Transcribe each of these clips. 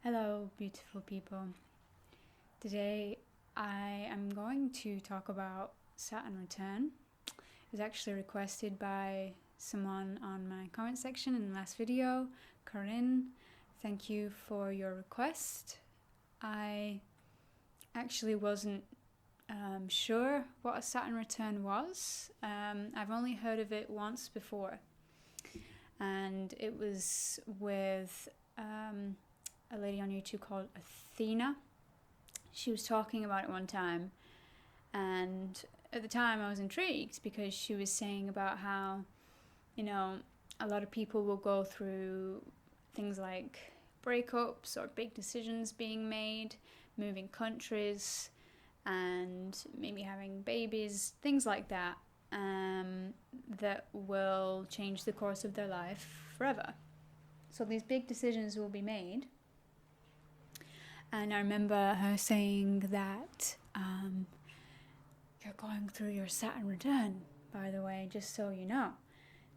Hello, beautiful people. Today I am going to talk about Saturn Return. It was actually requested by someone on my comment section in the last video, Corinne. Thank you for your request. I actually wasn't sure what a Saturn Return was. I've only heard of it once before, and it was with a lady on YouTube called Athena. She was talking about it one time, and at the time I was intrigued because she was saying about how, a lot of people will go through things like breakups or big decisions being made, moving countries, and maybe having babies, things like that, that will change the course of their life forever. So these big decisions will be made. And I remember her saying that you're going through your Saturn return, by the way, just so you know.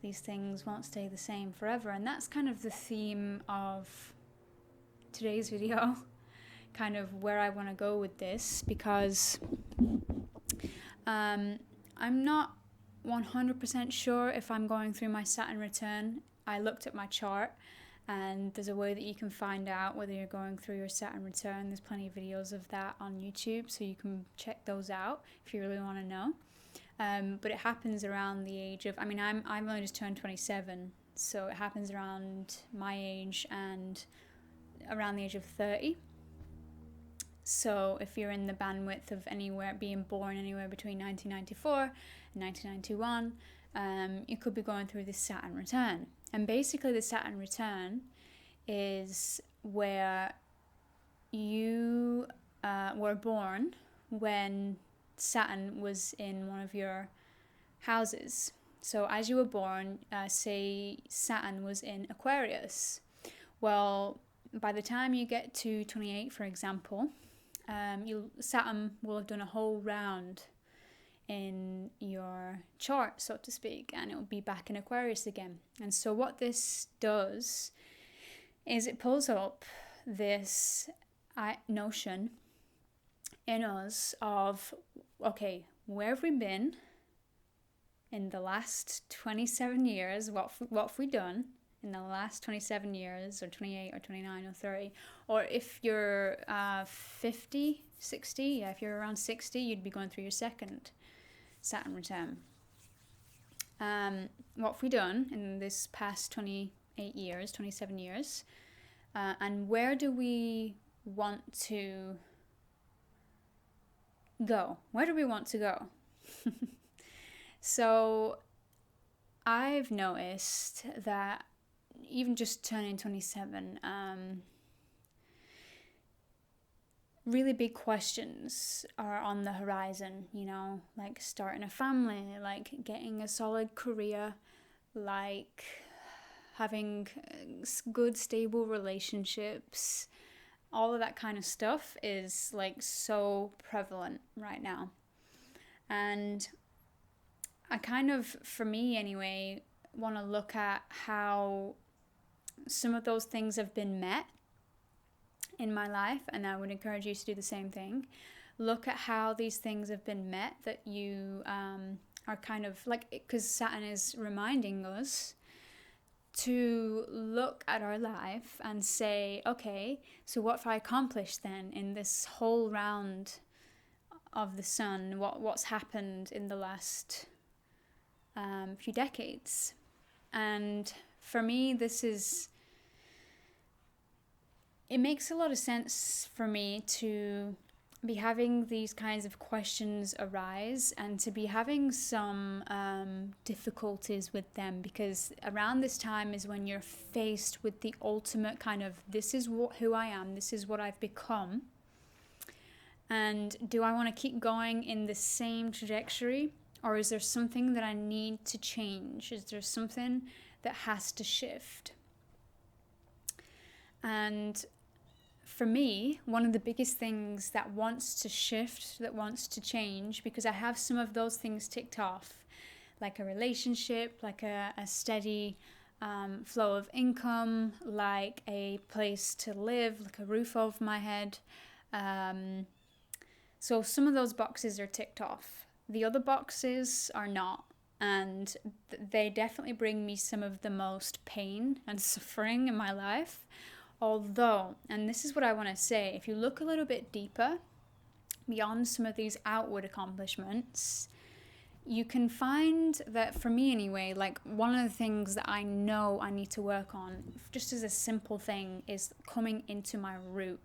These things won't stay the same forever. And that's kind of the theme of today's video, kind of where I want to go with this, because I'm not 100% sure if I'm going through my Saturn return. I looked at my chart, and there's a way that you can find out whether you're going through your Saturn return. There's plenty of videos of that on YouTube, so you can check those out if you really want to know. But it happens around the age of, I'm only just turned 27, so it happens around my age and around the age of 30. So if you're in the bandwidth of being born anywhere between 1994 and 1991, you could be going through this Saturn return. And basically the Saturn return is where you were born when Saturn was in one of your houses. So as you were born, say Saturn was in Aquarius. Well, by the time you get to 28, for example, Saturn will have done a whole round in your chart, so to speak, and it will be back in Aquarius again. And so what this does is it pulls up this notion in us of, okay, where have we been in the last 27 years? What have we done in the last 27 years, or 28 or 29 or 30? Or if you're 50, 60, if you're around 60, you'd be going through your second Saturn return. What have we done in this past 28 years, 27 years? And where do we want to go? Where do we want to go? So I've noticed that even just turning 27, really big questions are on the horizon, like starting a family, like getting a solid career, like having good, stable relationships. All of that kind of stuff is like so prevalent right now. And I kind of, for me anyway, want to look at how some of those things have been met in my life, and I would encourage you to do the same thing. Look at how these things have been met, that you are kind of like, because Saturn is reminding us to look at our life and say, okay, so what have I accomplished then in this whole round of the sun? What's happened in the last few decades? And for me, it makes a lot of sense for me to be having these kinds of questions arise and to be having some difficulties with them, because around this time is when you're faced with the ultimate kind of, this is who I am, this is what I've become, and do I want to keep going in the same trajectory, or is there something that I need to change? Is there something that has to shift? And for me, one of the biggest things that wants to shift, that wants to change, because I have some of those things ticked off, like a relationship, like a steady flow of income, like a place to live, like a roof over my head. So some of those boxes are ticked off. The other boxes are not. And they definitely bring me some of the most pain and suffering in my life. Although, and this is what I want to say, if you look a little bit deeper, beyond some of these outward accomplishments, you can find that, for me anyway, like one of the things that I know I need to work on, just as a simple thing, is coming into my root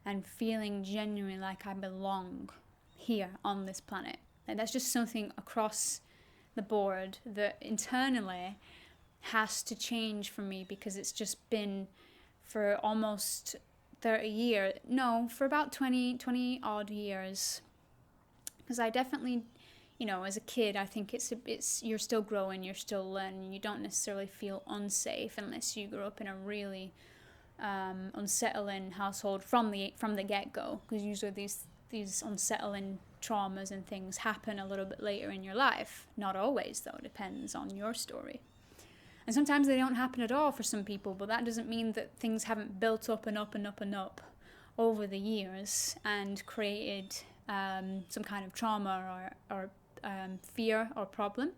and feeling genuinely like I belong here on this planet. And that's just something across the board that internally has to change for me, because it's just been for almost 30 years, no, for about 20 odd years. Because I definitely, as a kid, I think it's you're still growing, you're still learning. You don't necessarily feel unsafe unless you grew up in a really unsettling household from the get-go, because usually these unsettling traumas and things happen a little bit later in your life. Not always, though. It depends on your story. And sometimes they don't happen at all for some people, but that doesn't mean that things haven't built up and up and up and up over the years and created some kind of trauma or fear or problem.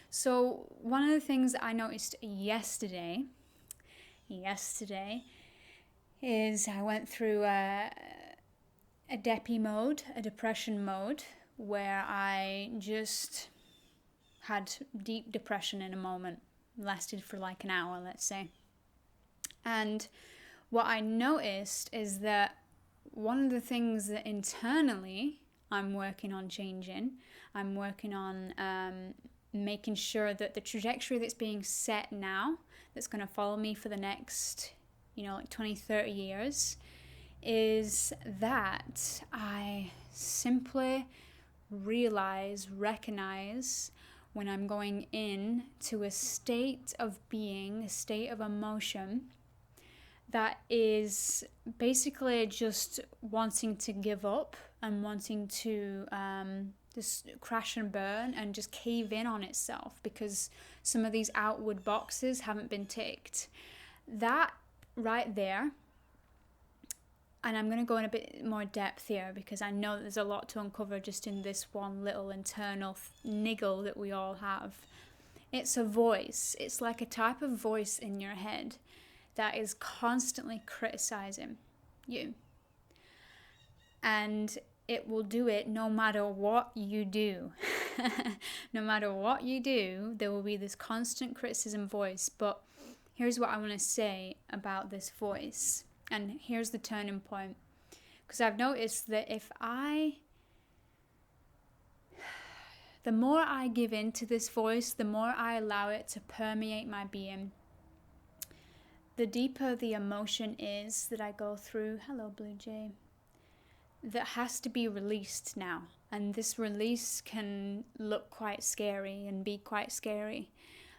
So one of the things that I noticed yesterday is I went through a depression mode, where I just had deep depression in a moment. Lasted for like an hour, let's say. And what I noticed is that one of the things that internally I'm working on changing, I'm working on making sure that the trajectory that's being set now, that's going to follow me for the next, 20, 30 years, is that I simply recognize when I'm going in to a state of being, a state of emotion that is basically just wanting to give up and wanting to just crash and burn and just cave in on itself because some of these outward boxes haven't been ticked. That right there, and I'm going to go in a bit more depth here because I know that there's a lot to uncover just in this one little internal niggle that we all have. It's a voice. It's like a type of voice in your head that is constantly criticizing you. And it will do it no matter what you do. No matter what you do, there will be this constant criticism voice. But here's what I want to say about this voice. And here's the turning point. Because I've noticed that the more I give in to this voice, the more I allow it to permeate my being, the deeper the emotion is that I go through, hello Blue Jay, that has to be released now. And this release can look quite scary and be quite scary.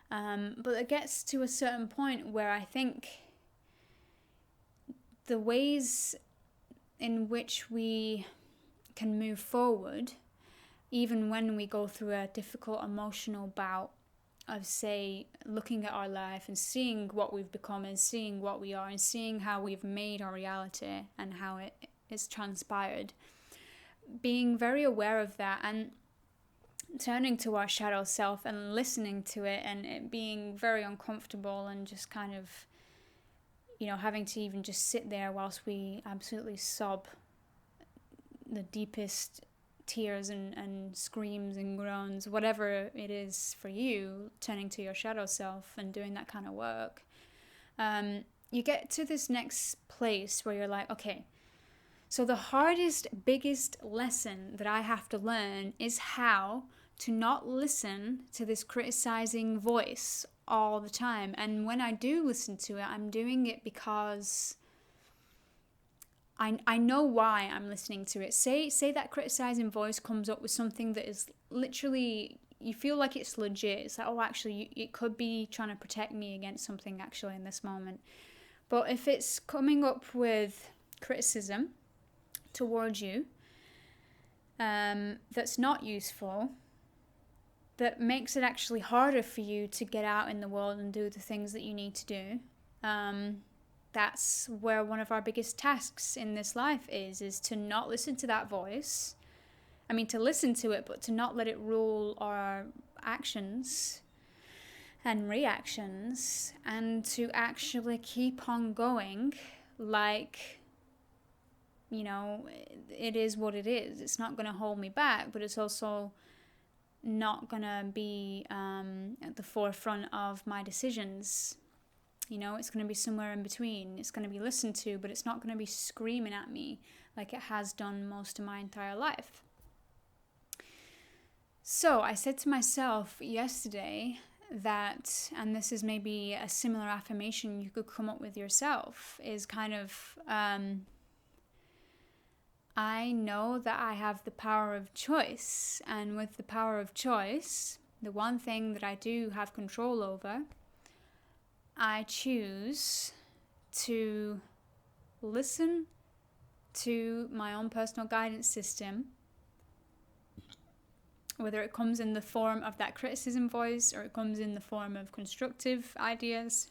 But it gets to a certain point where I think the ways in which we can move forward, even when we go through a difficult emotional bout of, say, looking at our life and seeing what we've become and seeing what we are and seeing how we've made our reality and how it is transpired, being very aware of that and turning to our shadow self and listening to it, and it being very uncomfortable and just kind of, having to even just sit there whilst we absolutely sob the deepest tears and screams and groans, whatever it is for you, turning to your shadow self and doing that kind of work. You get to this next place where you're like, okay, so the hardest, biggest lesson that I have to learn is how to not listen to this criticizing voice all the time. And when I do listen to it, I'm doing it because I know why I'm listening to it. Say that criticizing voice comes up with something that is literally, you feel like it's legit. It's like, oh, actually, it could be trying to protect me against something actually in this moment. But if it's coming up with criticism towards you, that's not useful, that makes it actually harder for you to get out in the world and do the things that you need to do. That's where one of our biggest tasks in this life is to not listen to that voice. I mean, to listen to it, but to not let it rule our actions and reactions, and to actually keep on going like, you know, it is what it is. It's not going to hold me back, but it's also not going to be at the forefront of my decisions. You know, it's going to be somewhere in between. It's going to be listened to, but it's not going to be screaming at me like it has done most of my entire life. So I said to myself yesterday that, and this is maybe a similar affirmation you could come up with yourself, is kind of, I know that I have the power of choice, and with the power of choice, the one thing that I do have control over, I choose to listen to my own personal guidance system, whether it comes in the form of that criticism voice or it comes in the form of constructive ideas,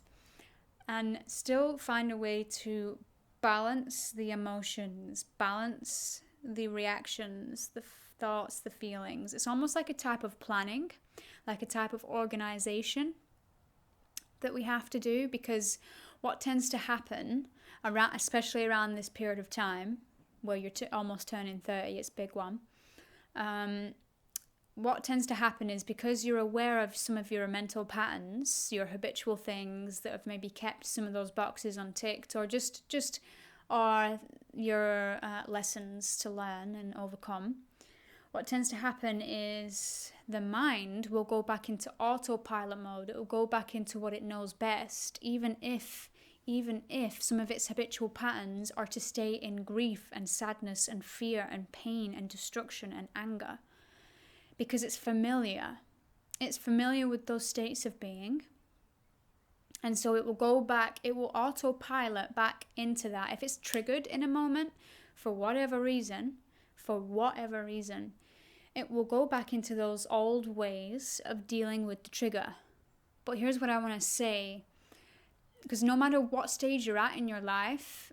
and still find a way to balance the emotions, balance the reactions, the thoughts, the feelings. It's almost like a type of planning, like a type of organization that we have to do, because what tends to happen, around, especially around this period of time where you're almost turning 30, it's a big one, what tends to happen is, because you're aware of some of your mental patterns, your habitual things that have maybe kept some of those boxes unticked, or just are your lessons to learn and overcome, what tends to happen is the mind will go back into autopilot mode. It will go back into what it knows best, even if some of its habitual patterns are to stay in grief and sadness and fear and pain and destruction and anger. Because it's familiar. It's familiar with those states of being. And so it will go back, it will autopilot back into that. If it's triggered in a moment, for whatever reason, it will go back into those old ways of dealing with the trigger. But here's what I want to say. Because no matter what stage you're at in your life,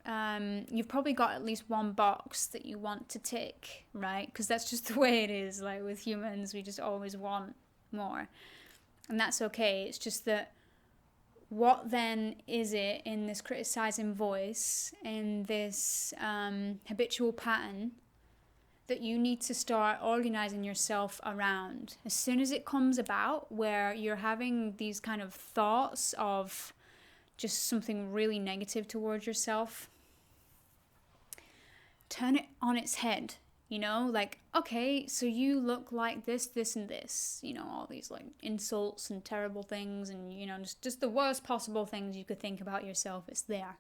you've probably got at least one box that you want to tick, right? Because that's just the way it is. Like with humans, we just always want more. And that's okay. It's just that, what then is it in this criticizing voice, in this habitual pattern, that you need to start organizing yourself around? As soon as it comes about where you're having these kind of thoughts of just something really negative towards yourself, turn it on its head, you know, like, okay, so you look like this, and this, you know, all these like insults and terrible things, and, you know, just the worst possible things you could think about yourself, it's there.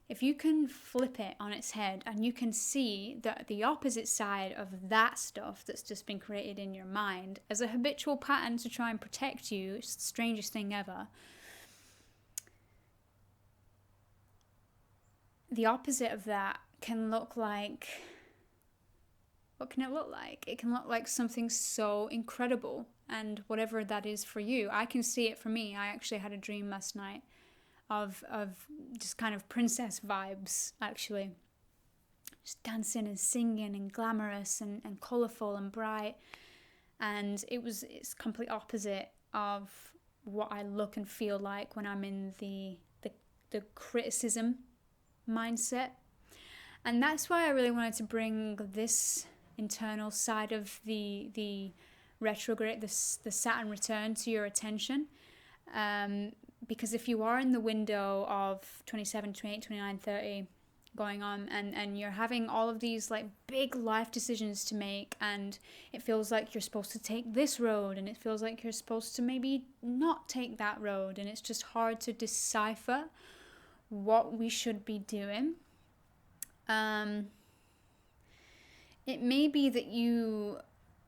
If you can flip it on its head and you can see that the opposite side of that stuff that's just been created in your mind as a habitual pattern to try and protect you, it's the strangest thing ever. The opposite of that can look like, what can it look like? It can look like something so incredible, and whatever that is for you. I can see it for me. I actually had a dream last night of just kind of princess vibes, actually. Just dancing and singing and glamorous and colourful and bright. And it's complete opposite of what I look and feel like when I'm in the criticism mindset. And that's why I really wanted to bring this internal side of the retrograde, the Saturn return, to your attention, because if you are in the window of 27, 28, 29, 30 going on, and you're having all of these like big life decisions to make, and it feels like you're supposed to take this road, and it feels like you're supposed to maybe not take that road, and it's just hard to decipher what we should be doing. It may be that you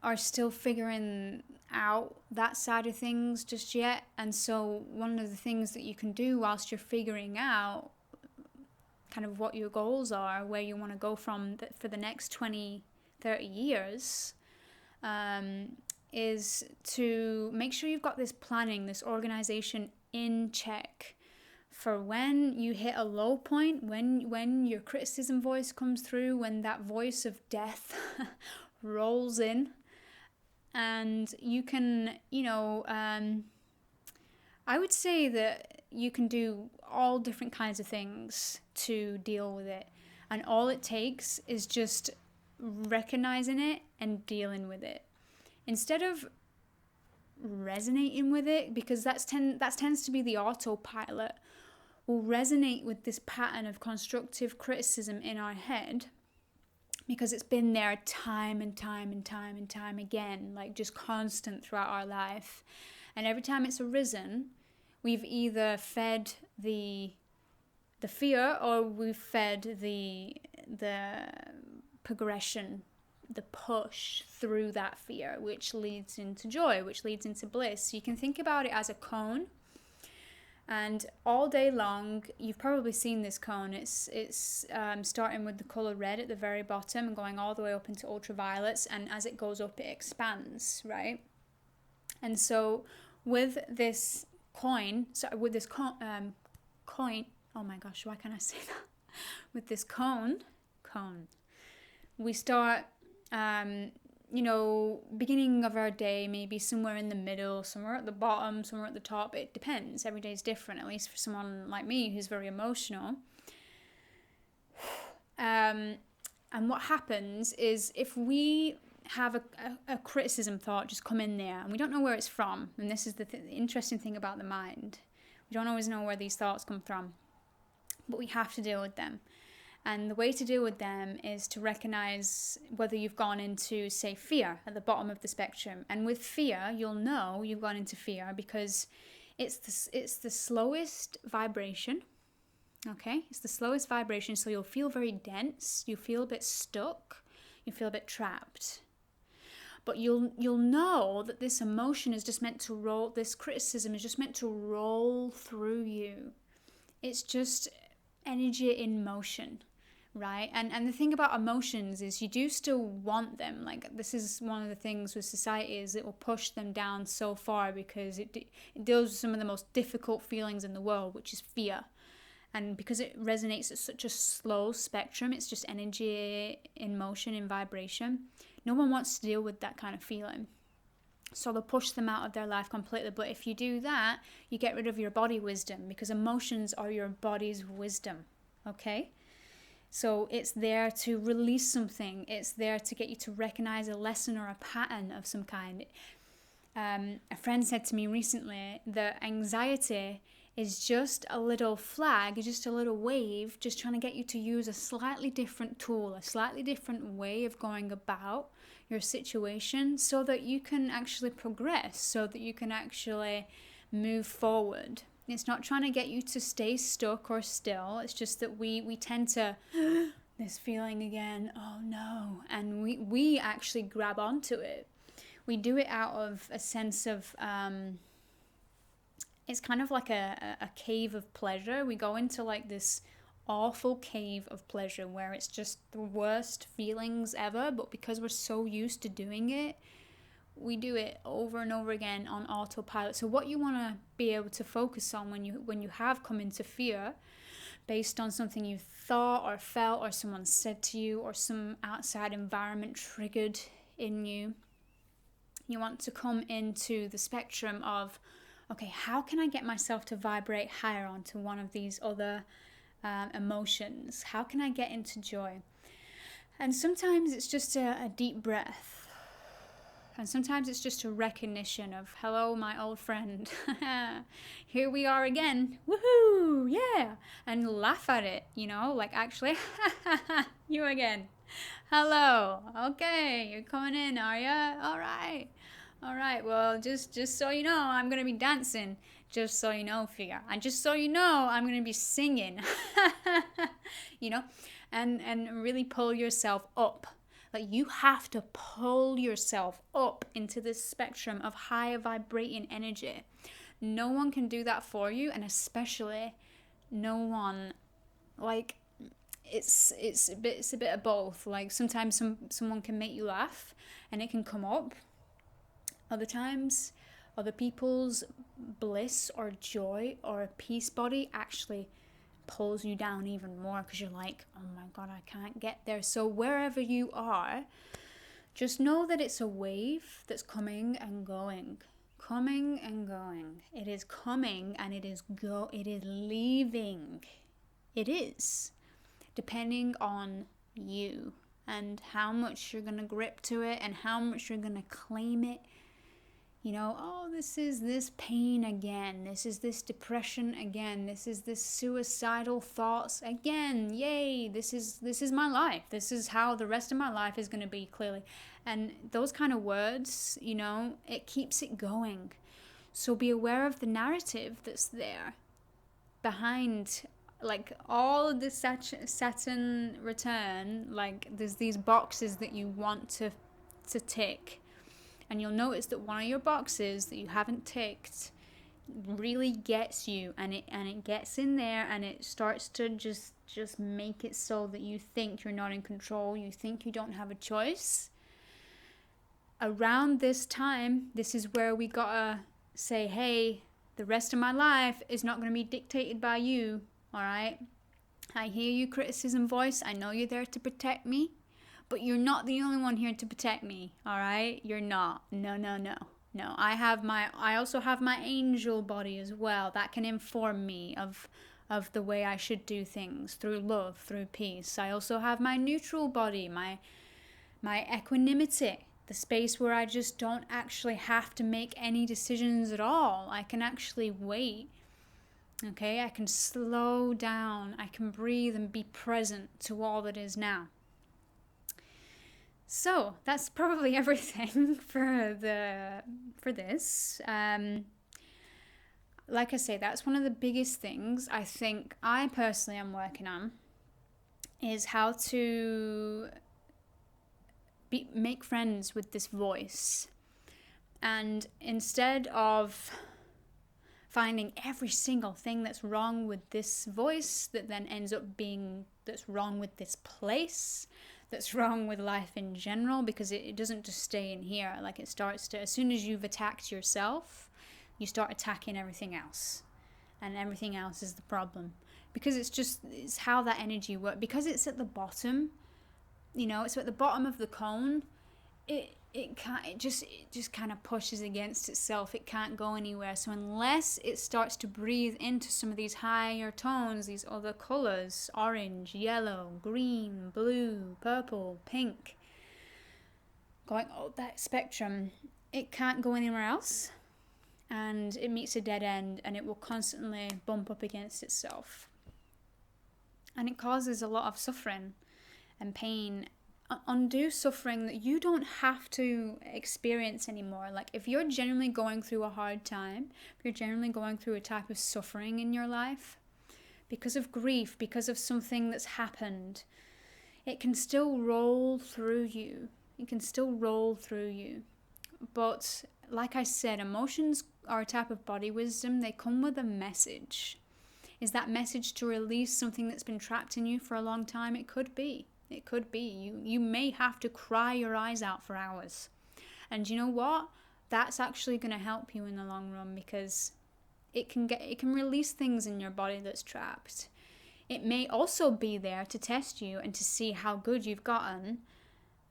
are still figuring out that side of things just yet, and so one of the things that you can do whilst you're figuring out kind of what your goals are, where you want to go from for the next 20, 30 years, is to make sure you've got this planning, this organization in check for when you hit a low point, when your criticism voice comes through, when that voice of death rolls in, and you can, I would say that you can do all different kinds of things to deal with it. And all it takes is just recognizing it and dealing with it. Instead of resonating with it, because that tends to be the autopilot, we'll resonate with this pattern of constructive criticism in our head because it's been there time and time and time and time again, like just constant throughout our life. And every time it's arisen, we've either fed the fear, or we've fed the progression, the push through that fear, which leads into joy, which leads into bliss. So you can think about it as a cone, and all day long, you've probably seen this cone. It's starting with the color red at the very bottom and going all the way up into ultraviolets, and as it goes up, it expands, right? And so with this coin, oh my gosh, why can't I say that? With this cone, we start, beginning of our day, maybe somewhere in the middle, somewhere at the bottom, somewhere at the top. It depends. Every day is different, at least for someone like me who's very emotional. And what happens is if we have a criticism thought just come in there and we don't know where it's from, and this is the interesting thing about the mind. We don't always know where these thoughts come from, but we have to deal with them. And the way to deal with them is to recognize whether you've gone into, say, fear at the bottom of the spectrum. And with fear, you'll know you've gone into fear because it's the slowest vibration. Okay, it's the slowest vibration, so you'll feel very dense. You feel a bit stuck. You feel a bit trapped. But you'll know that this emotion is just meant to roll. This criticism is just meant to roll through you. It's just energy in motion, right? And the thing about emotions is you do still want them. Like, this is one of the things with society, is it will push them down so far because it deals with some of the most difficult feelings in the world, which is fear. And because it resonates at such a slow spectrum, it's just energy in motion, in vibration. No one wants to deal with that kind of feeling. So they'll push them out of their life completely. But if you do that, you get rid of your body wisdom, because emotions are your body's wisdom, okay? So it's there to release something. It's there to get you to recognize a lesson or a pattern of some kind. A friend said to me recently that anxiety is just a little flag, just a little wave, just trying to get you to use a slightly different tool, a slightly different way of going about your situation so that you can actually progress, so that you can actually move forward. It's not trying to get you to stay stuck or still. It's just that we tend to, this feeling again, oh no, and we actually grab onto it. We do it out of a sense of, it's kind of like a cave of pleasure. We go into like this awful cave of pleasure where it's just the worst feelings ever, but because we're so used to doing it, we do it over and over again on autopilot. So what you want to be able to focus on when you have come into fear based on something you thought or felt or someone said to you or some outside environment triggered in you, you want to come into the spectrum of, okay, how can I get myself to vibrate higher onto one of these other emotions? How can I get into joy? And sometimes it's just a deep breath. And sometimes it's just a recognition of, hello, my old friend. Here we are again. Woohoo! Yeah! And laugh at it, like actually, you again. Hello. Okay, you're coming in, are you? All right, well, just so you know, I'm going to be dancing. Just so you know, figure. And just so you know, I'm going to be singing. And really pull yourself up. Like, you have to pull yourself up into this spectrum of higher vibrating energy. No one can do that for you, and especially no one, like, it's a bit of both. Like, sometimes someone can make you laugh and it can come up. Other times, other people's bliss or joy or peace body actually pulls you down even more because you're like, oh my God, I can't get there. So wherever you are, just know that it's a wave that's coming and going. Coming and going. It is coming and it is leaving. It is. Depending on you and how much you're going to grip to it and how much you're going to claim it. You know, oh, this is this pain again. This is this depression again. This is this suicidal thoughts again. Yay, this is my life. This is how the rest of my life is going to be, clearly. And those kind of words, you know, it keeps it going. So be aware of the narrative that's there behind, like, all of this Saturn return. Like, there's these boxes that you want to tick. And you'll notice that one of your boxes that you haven't ticked really gets you, and it gets in there, and it starts to just make it so that you think you're not in control, you think you don't have a choice. Around this time, this is where we gotta say, hey, the rest of my life is not going to be dictated by you, all right? I hear you, criticism voice. I know you're there to protect me. But you're not the only one here to protect me, all right? You're not. No. I also have my angel body as well. That can inform me of the way I should do things through love, through peace. I also have my neutral body, my equanimity, the space where I just don't actually have to make any decisions at all. I can actually wait. Okay? I can slow down. I can breathe and be present to all that is now. So that's probably everything for this. Like I say, that's one of the biggest things I think I personally am working on, is how to make friends with this voice. And instead of finding every single thing that's wrong with this voice that then ends up being that's wrong with this place, that's wrong with life in general, because it doesn't just stay in here. Like, it starts to, as soon as you've attacked yourself, you start attacking everything else, and everything else is the problem, because it's how that energy works. Because it's at the bottom, you know, it's at the bottom of the cone. It just kind of pushes against itself. It can't go anywhere. So unless it starts to breathe into some of these higher tones, these other colors, orange, yellow, green, blue, purple, pink, going all that spectrum, it can't go anywhere else, and it meets a dead end, and it will constantly bump up against itself, and it causes a lot of suffering and pain, undue suffering that you don't have to experience anymore. Like, if you're genuinely going through a hard time, if you're genuinely going through a type of suffering in your life because of grief, because of something that's happened, it can still roll through you. It can still roll through you. But like I said, emotions are a type of body wisdom. They come with a message. Is that message to release something that's been trapped in you for a long time? It could be. It could be. You may have to cry your eyes out for hours. And you know what? That's actually going to help you in the long run, because it can release things in your body that's trapped. It may also be there to test you and to see how good you've gotten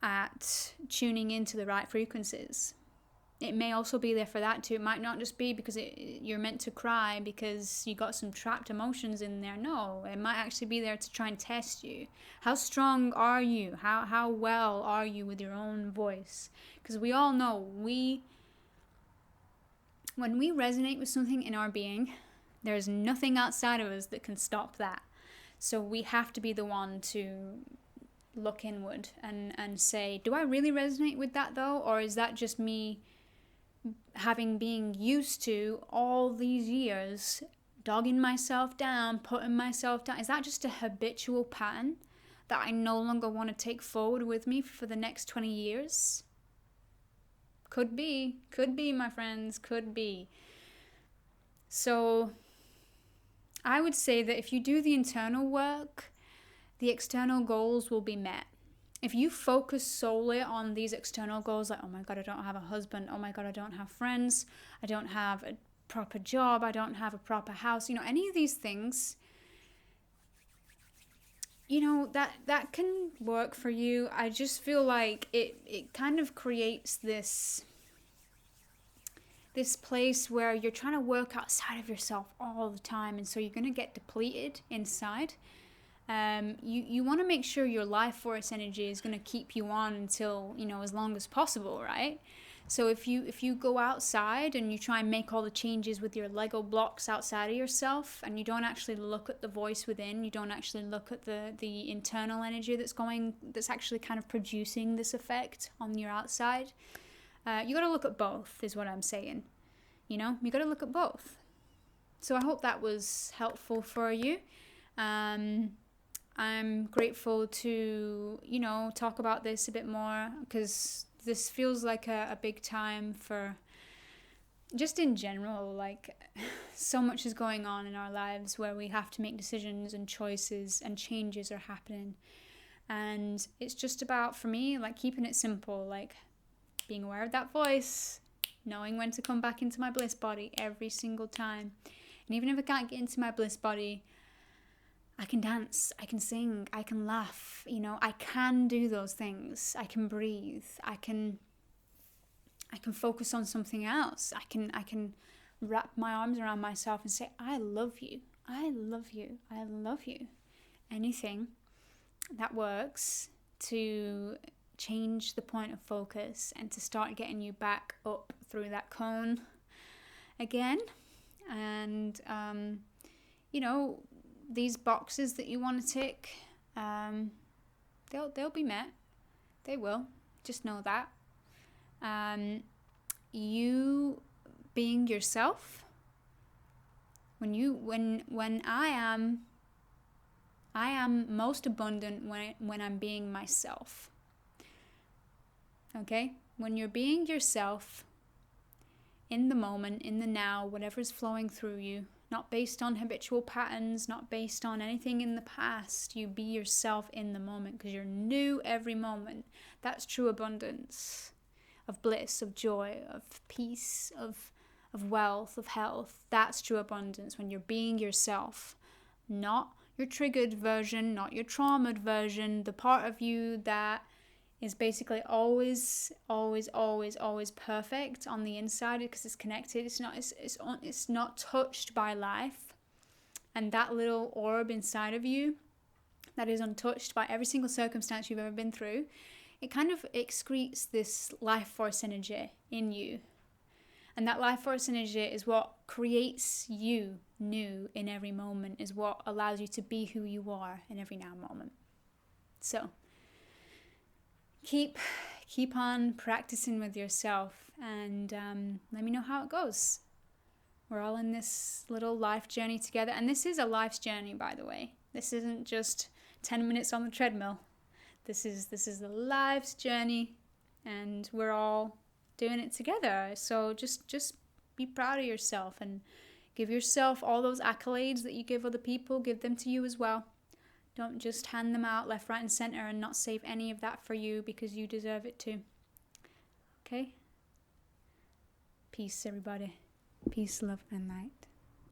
at tuning into the right frequencies. It may also be there for that too. It might not just be because you're meant to cry because you got some trapped emotions in there. No, it might actually be there to try and test you. How strong are you? How well are you with your own voice? Because we all know when we resonate with something in our being, there's nothing outside of us that can stop that. So we have to be the one to look inward and say, do I really resonate with that though? Or is that just me being used to all these years, dogging myself down, putting myself down? Is that just a habitual pattern that I no longer want to take forward with me for the next 20 years? Could be, my friends, could be. So I would say that if you do the internal work, the external goals will be met. if you focus solely on these external goals, like, oh my God, I don't have a husband, oh my God, I don't have friends, I don't have a proper job, I don't have a proper house, any of these things, that can work for you. I just feel like it kind of creates this place where you're trying to work outside of yourself all the time, and so you're going to get depleted inside. You want to make sure your life force energy is going to keep you on until, as long as possible, right? So if you go outside and you try and make all the changes with your Lego blocks outside of yourself, and you don't actually look at the voice within, you don't actually look at the internal energy that's actually kind of producing this effect on your outside, you got to look at both, is what I'm saying. You got to look at both. So I hope that was helpful for you. I'm grateful to, talk about this a bit more, because this feels like a big time for, just in general, like, so much is going on in our lives where we have to make decisions and choices, and changes are happening. And it's just about, for me, like, keeping it simple, like being aware of that voice, knowing when to come back into my bliss body every single time. And even if I can't get into my bliss body, I can dance, I can sing, I can laugh, I can do those things. I can breathe. I can focus on something else. I can wrap my arms around myself and say, I love you. I love you. I love you. Anything that works to change the point of focus and to start getting you back up through that cone again. And, these boxes that you want to tick, they'll be met. They will. Just know that. You being yourself, when I am most abundant when I'm being myself. Okay? When you're being yourself in the moment, in the now, whatever's flowing through you, not based on habitual patterns, not based on anything in the past. You be yourself in the moment, because you're new every moment. That's true abundance of bliss, of joy, of peace, of wealth, of health. That's true abundance, when you're being yourself, not your triggered version, not your traumatized version, the part of you that is basically always perfect on the inside, because it's connected. It's not touched by life. And that little orb inside of you that is untouched by every single circumstance you've ever been through, it kind of excretes this life force energy in you. And that life force energy is what creates you new in every moment, is what allows you to be who you are in every now moment. So keep on practicing with yourself, and let me know how it goes. We're all in this little life journey together, and this is a life's journey, by the way. This isn't just 10 minutes on the treadmill. This is the life's journey, and we're all doing it together. So just be proud of yourself, and give yourself all those accolades that you give other people. Give them to you as well. Don't just hand them out left, right, and center and not save any of that for you, because you deserve it too. Okay? Peace, everybody. Peace, love, and light.